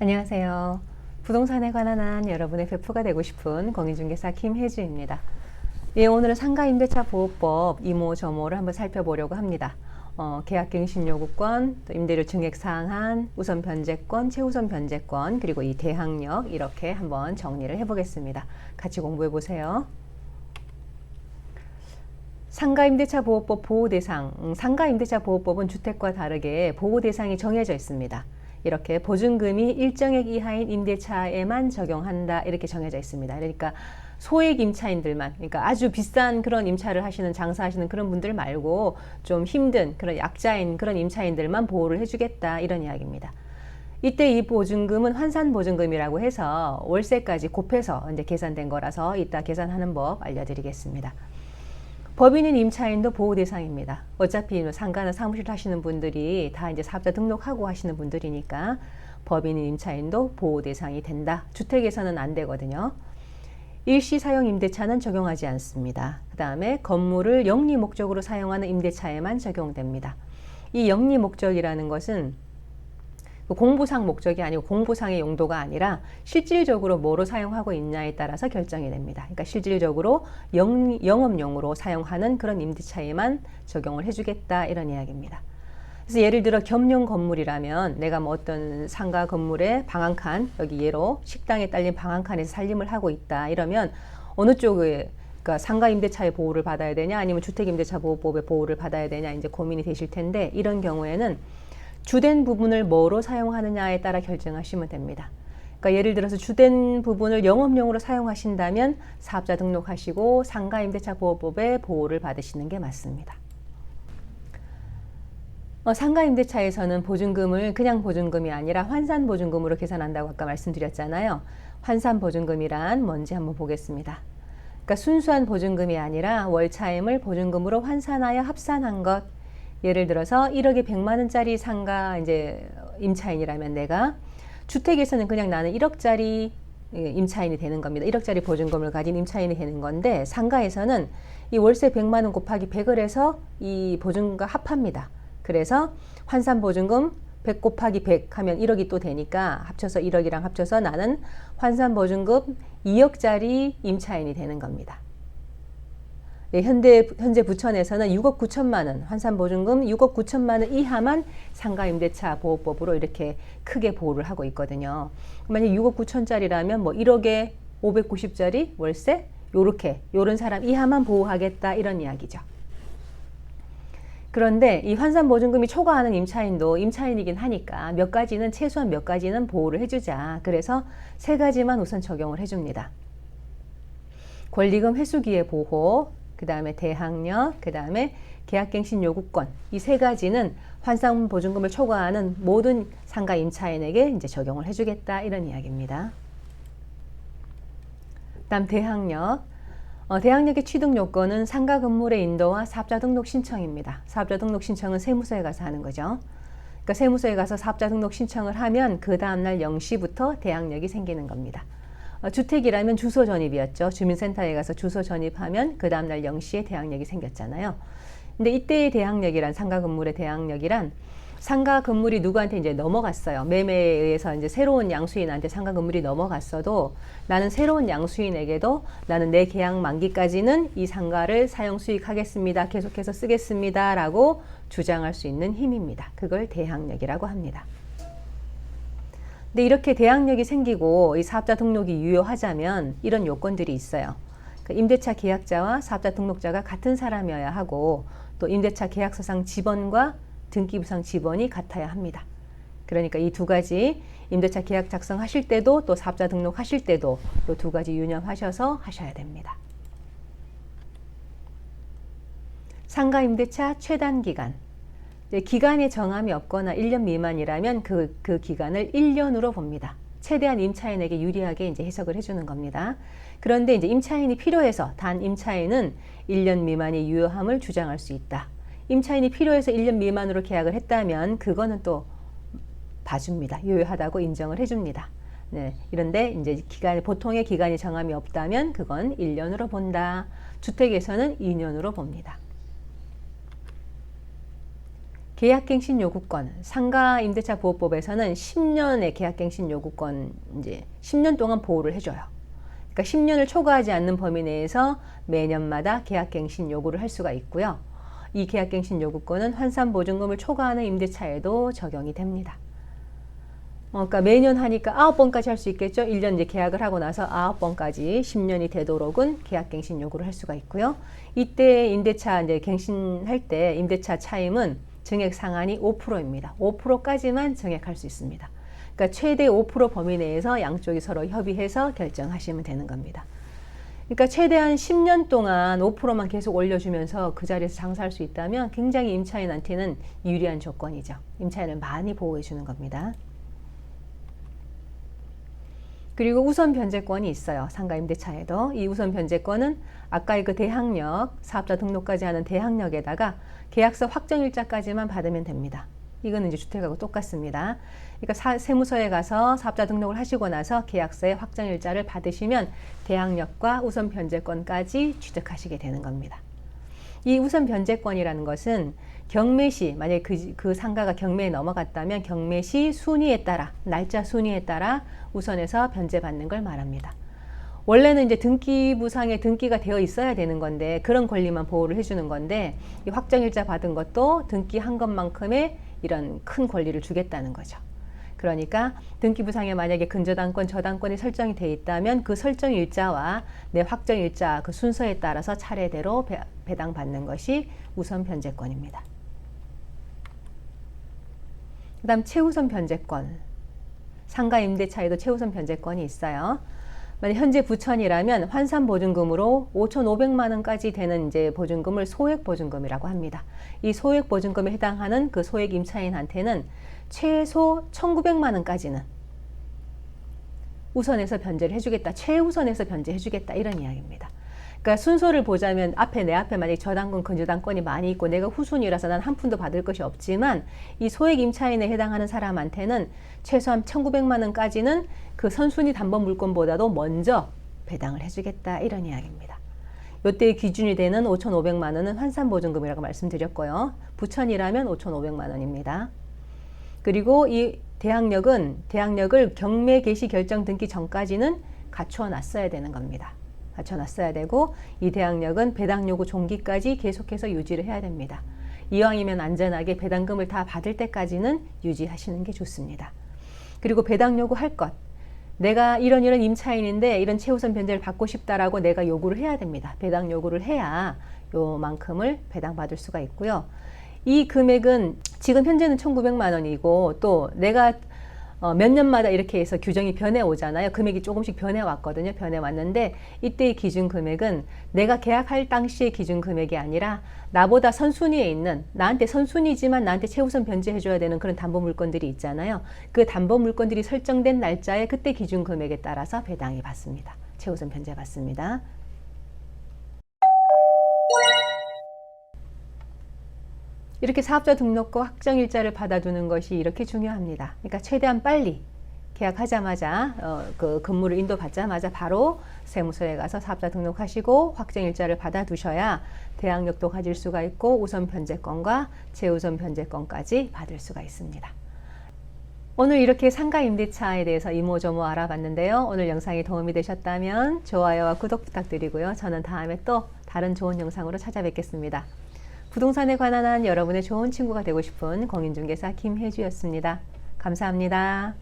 안녕하세요. 부동산에 관한 한 여러분의 베프가 되고 싶은 공인중개사 김혜주입니다. 예, 오늘은 상가임대차 보호법 이모저모를 한번 살펴보려고 합니다. 계약갱신 요구권, 또 임대료 증액 상한, 우선 변제권, 최우선 변제권, 그리고 이 대항력 이렇게 한번 정리를 해보겠습니다. 같이 공부해 보세요. 상가임대차 보호법 보호대상, 상가임대차 보호법은 주택과 다르게 보호대상이 정해져 있습니다. 이렇게 보증금이 일정액 이하인 임대차에만 적용한다 이렇게 정해져 있습니다. 그러니까 소액 임차인들만, 그러니까 아주 비싼 그런 임차를 하시는 장사하시는 그런 분들 말고 좀 힘든 그런 약자인 그런 임차인들만 보호를 해주겠다 이런 이야기입니다. 이때 이 보증금은 환산보증금이라고 해서 월세까지 곱해서 이제 계산된 거라서 이따 계산하는 법 알려드리겠습니다. 법인인 임차인도 보호 대상입니다. 어차피 상가나 사무실 하시는 분들이 다 이제 사업자 등록하고 하시는 분들이니까 법인인 임차인도 보호 대상이 된다. 주택에서는 안 되거든요. 일시 사용 임대차는 적용하지 않습니다. 그 다음에 건물을 영리 목적으로 사용하는 임대차에만 적용됩니다. 이 영리 목적이라는 것은 공부상 목적이 아니고 공부상의 용도가 아니라 실질적으로 뭐로 사용하고 있냐에 따라서 결정이 됩니다. 그러니까 실질적으로 영업용으로 사용하는 그런 임대차에만 적용을 해주겠다 이런 이야기입니다. 그래서 예를 들어 겸용 건물이라면 내가 뭐 어떤 상가 건물에 방 한 칸, 여기 예로 식당에 딸린 방 한 칸에서 살림을 하고 있다 이러면 어느 쪽에 그러니까 상가 임대차의 보호를 받아야 되냐 아니면 주택 임대차 보호법의 보호를 받아야 되냐 이제 고민이 되실 텐데 이런 경우에는 주된 부분을 뭐로 사용하느냐에 따라 결정하시면 됩니다. 그러니까 예를 들어서 주된 부분을 영업용으로 사용하신다면 사업자 등록하시고 상가임대차 보호법의 보호를 받으시는 게 맞습니다. 상가임대차에서는 보증금을 그냥 보증금이 아니라 환산보증금으로 계산한다고 아까 말씀드렸잖아요. 환산보증금이란 뭔지 한번 보겠습니다. 그러니까 순수한 보증금이 아니라 월차임을 보증금으로 환산하여 합산한 것. 예를 들어서 1억에 100만 원짜리 상가 이제 임차인이라면 내가 주택에서는 그냥 나는 1억짜리 임차인이 되는 겁니다. 1억짜리 보증금을 가진 임차인이 되는 건데 상가에서는 이 월세 100만 원 곱하기 100을 해서 이 보증금과 합합니다. 그래서 환산 보증금 100 곱하기 100 하면 1억이 또 되니까 합쳐서 1억이랑 합쳐서 나는 환산 보증금 2억짜리 임차인이 되는 겁니다. 네, 현재 부천에서는 6억 9천만 원, 환산보증금 6억 9천만 원 이하만 상가임대차 보호법으로 이렇게 크게 보호를 하고 있거든요. 만약 6억 9천짜리라면 뭐 1억에 590짜리 월세 요런 사람 이하만 보호하겠다 이런 이야기죠. 그런데 이 환산보증금이 초과하는 임차인도 임차인이긴 하니까 최소한 몇 가지는 보호를 해주자. 그래서 3가지만 우선 적용을 해줍니다. 권리금 회수기의 보호, 그 다음에 대항력, 그 다음에 계약갱신 요구권. 이 3가지는 환산보증금을 초과하는 모든 상가 임차인에게 이제 적용을 해주겠다 이런 이야기입니다. 다음 대항력. 대항력의 취득 요건은 상가 건물의 인도와 사업자 등록 신청입니다. 사업자 등록 신청은 세무서에 가서 하는 거죠. 그러니까 세무서에 가서 사업자 등록 신청을 하면 그 다음날 0시부터 대항력이 생기는 겁니다. 주택이라면 주소 전입이었죠. 주민센터에 가서 주소 전입하면 그 다음날 0시에 대항력이 생겼잖아요. 근데 이때의 대항력이란 상가 건물의 대항력이란 상가 건물이 누구한테 이제 넘어갔어요. 매매에 의해서 이제 새로운 양수인한테 상가 건물이 넘어갔어도 나는 새로운 양수인에게도 나는 내 계약 만기까지는 이 상가를 사용 수익하겠습니다. 계속해서 쓰겠습니다. 라고 주장할 수 있는 힘입니다. 그걸 대항력이라고 합니다. 근데 이렇게 대항력이 생기고 이 사업자 등록이 유효하자면 이런 요건들이 있어요. 그러니까 임대차 계약자와 사업자 등록자가 같은 사람이어야 하고 또 임대차 계약서상 지번과 등기부상 지번이 같아야 합니다. 그러니까 이 2가지 임대차 계약 작성하실 때도 또 사업자 등록하실 때도 이 2가지 유념하셔서 하셔야 됩니다. 상가 임대차 최단 기간. 기간에 정함이 없거나 1년 미만이라면 그 기간을 1년으로 봅니다. 최대한 임차인에게 유리하게 이제 해석을 해주는 겁니다. 그런데 이제 임차인이 필요해서 단 임차인은 1년 미만의 유효함을 주장할 수 있다. 임차인이 필요해서 1년 미만으로 계약을 했다면 그거는 또 봐줍니다. 유효하다고 인정을 해줍니다. 네, 이런데 이제 보통의 기간이 정함이 없다면 그건 1년으로 본다. 주택에서는 2년으로 봅니다. 계약갱신 요구권, 상가 임대차 보호법에서는 10년의 계약갱신 요구권, 이제 10년 동안 보호를 해줘요. 그러니까 10년을 초과하지 않는 범위 내에서 매년마다 계약갱신 요구를 할 수가 있고요. 이 계약갱신 요구권은 환산보증금을 초과하는 임대차에도 적용이 됩니다. 그러니까 매년 하니까 9번까지 할 수 있겠죠. 1년 이제 계약을 하고 나서 9번까지 10년이 되도록은 계약갱신 요구를 할 수가 있고요. 이때 임대차 이제 갱신할 때 임대차 차임은 증액 상한이 5%입니다. 5%까지만 증액할 수 있습니다. 그러니까 최대 5% 범위 내에서 양쪽이 서로 협의해서 결정하시면 되는 겁니다. 그러니까 최대한 10년 동안 5%만 계속 올려주면서 그 자리에서 장사할 수 있다면 굉장히 임차인한테는 유리한 조건이죠. 임차인을 많이 보호해 주는 겁니다. 그리고 우선 변제권이 있어요. 상가 임대차에도. 이 우선 변제권은 아까의 그 대항력, 사업자 등록까지 하는 대항력에다가 계약서 확정일자까지만 받으면 됩니다. 이거는 이제 주택하고 똑같습니다. 그러니까 세무서에 가서 사업자 등록을 하시고 나서 계약서의 확정일자를 받으시면 대항력과 우선 변제권까지 취득하시게 되는 겁니다. 이 우선 변제권이라는 것은 경매시, 만약에 그 상가가 경매에 넘어갔다면 경매시 순위에 따라, 날짜 순위에 따라 우선해서 변제받는 걸 말합니다. 원래는 이제 등기부상에 등기가 되어 있어야 되는 건데 그런 권리만 보호를 해주는 건데 이 확정일자 받은 것도 등기한 것만큼의 이런 큰 권리를 주겠다는 거죠. 그러니까 등기부상에 만약에 근저당권, 저당권이 설정이 돼 있다면 그 설정 일자와 내 확정 일자 그 순서에 따라서 차례대로 배당받는 것이 우선 변제권입니다. 그 다음 최우선 변제권. 상가 임대차에도 최우선 변제권이 있어요. 만약 현재 부천이라면 환산 보증금으로 5,500만 원까지 되는 이제 보증금을 소액 보증금이라고 합니다. 이 소액 보증금에 해당하는 그 소액 임차인한테는 최소 1,900만 원까지는 우선해서 변제를 해주겠다. 최우선해서 변제해주겠다. 이런 이야기입니다. 그러니까 순서를 보자면 내 앞에 만약에 저당권, 근저당권이 많이 있고 내가 후순위라서 난 한 푼도 받을 것이 없지만 이 소액 임차인에 해당하는 사람한테는 최소한 1,900만 원까지는 그 선순위 담보 물건보다도 먼저 배당을 해주겠다. 이런 이야기입니다. 이때의 기준이 되는 5,500만 원은 환산보증금이라고 말씀드렸고요. 부천이라면 5,500만 원입니다. 그리고 이 대항력을 경매 개시 결정 등기 전까지는 갖추어 놨어야 되는 겁니다. 갖춰놨어야 되고 이 대항력은 배당 요구 종기까지 계속해서 유지를 해야 됩니다. 이왕이면 안전하게 배당금을 다 받을 때까지는 유지하시는 게 좋습니다. 그리고 배당 요구할 것. 내가 이런 임차인인데 이런 최우선 변제를 받고 싶다라고 내가 요구를 해야 됩니다. 배당 요구를 해야 요만큼을 배당받을 수가 있고요. 이 금액은 지금 현재는 1,900만 원이고 또 내가 몇 년마다 이렇게 해서 규정이 변해 오잖아요. 금액이 조금씩 변해 왔거든요. 변해 왔는데 이때의 기준 금액은 내가 계약할 당시의 기준 금액이 아니라 나보다 선순위에 있는 나한테 선순위지만 나한테 최우선 변제해 줘야 되는 그런 담보 물건들이 있잖아요. 그 담보 물건들이 설정된 날짜에 그때 기준 금액에 따라서 배당이 받습니다. 최우선 변제 받습니다. 이렇게 사업자 등록과 확정일자를 받아두는 것이 이렇게 중요합니다. 그러니까 최대한 빨리 계약하자마자 그 근무를 인도받자마자 바로 세무서에 가서 사업자 등록하시고 확정일자를 받아두셔야 대항력도 가질 수가 있고 우선 변제권과 최우선 변제권까지 받을 수가 있습니다. 오늘 이렇게 상가 임대차에 대해서 이모저모 알아봤는데요. 오늘 영상이 도움이 되셨다면 좋아요와 구독 부탁드리고요. 저는 다음에 또 다른 좋은 영상으로 찾아뵙겠습니다. 부동산에 관한 여러분의 좋은 친구가 되고 싶은 공인중개사 김혜주였습니다. 감사합니다.